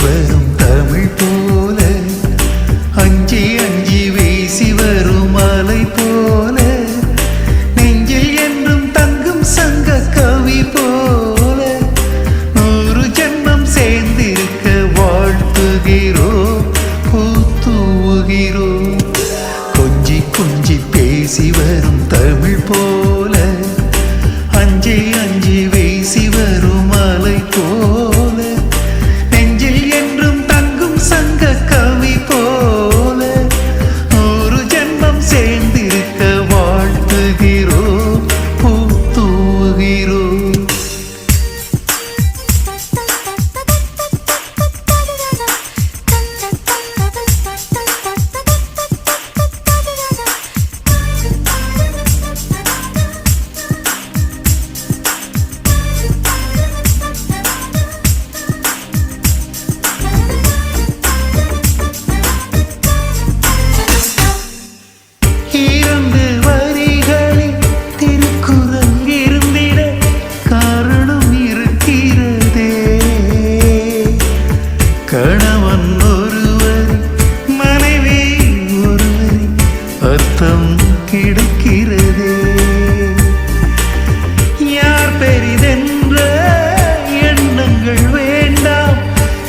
வரும் தமிழ் போல, அஞ்சி அஞ்சி வீசி வரும் அலை போல, நெஞ்சில் என்றும் தங்கும் சங்க கவி போல, 100 ஜென்மம் சேர்ந்திருக்க வாழ்த்துகிறோம், பூத்துகிறோம். கொஞ்சி கொஞ்சி பேசி வரும் தமிழ் போல, அஞ்சி அஞ்சி வீசி வரும் அலை போல, நெஞ்சில் என்றும் தங்கும் சங்க கவி போல, 100 ஜென்மம் சேர்ந்திருக்க வாழ்த்துகிறோம், பூத்துகிறோம். கணவன் ஒருவர் மனைவி ஒருவர் அர்த்தம் கிடைக்கிறதே. யார் பெரிதென்ற எண்ணங்கள் வேண்டாம்,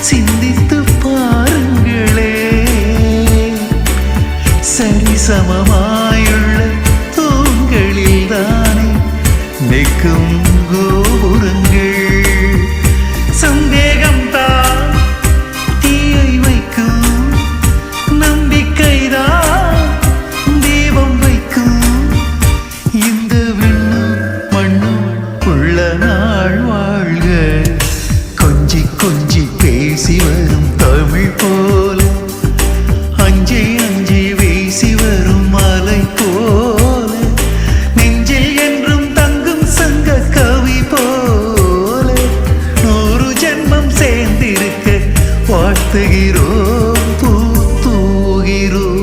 சிந்தித்து பாருங்களே. சரிசமமாயுள்ள தூண்களில் தானே நிற்கும் கோபுரங்கள். சந்தேகம் தான் தீயை வைக்கும், நம்பிக்கைதான் தீபம் வைக்கும். இந்த விண்ணும் மண்ணும் உள்ள நாள் வாழ்க. கொஞ்சி கொஞ்சி பேசி வரும் தமிழ் போல, அஞ்சி அஞ்சி வீசி வரும் மலை போல, நெஞ்சில் என்றும் தங்கும் சங்க கவி போல, 100 ஜென்மம் சேர்ந்திருக்க வாழ்த்துகிறோம், பூத்துகிறோம்.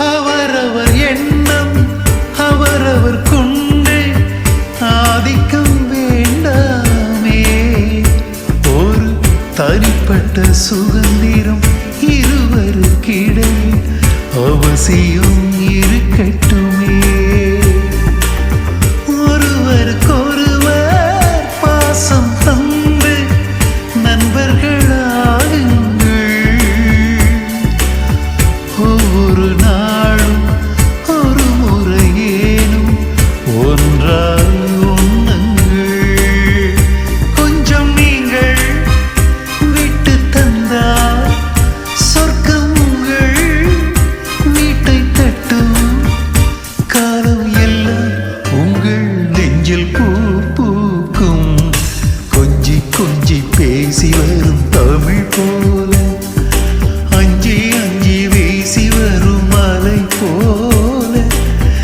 அவரவர் எண்ணம் அவரவர் கொண்டு ஆதிக்கம் வேண்டாமே. ஒரு தனிப்பட்ட சுதந்திரம் இருவருக்கிடையே அவசியம் இருக்கட்டுமே. ஒருவருக்கொருவர் பாசம் தந்து நண்பர்களாகுங்கள். ஒவ்வொரு நாளும் ஒரு முறையேனும் ஒன்றாய் உண்ணுங்கள். கொஞ்சம் நீங்கள் விட்டு தந்தால் சொர்க்கம் உங்கள் வீட்டை தட்டும். காலம் எல்லாம் உங்கள் நெஞ்சில் பூ பூக்கும். கொஞ்சி கொஞ்சி பேசி வரும் தமிழ் போல, அஞ்சி அஞ்சி வீசி வரும் மலை போல,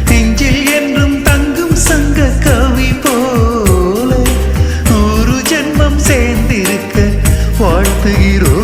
நெஞ்சில் என்றும் தங்கும் சங்க கவி போல, 100 ஜென்மம் சேர்ந்திருக்க வாழ்த்துகிறோம்.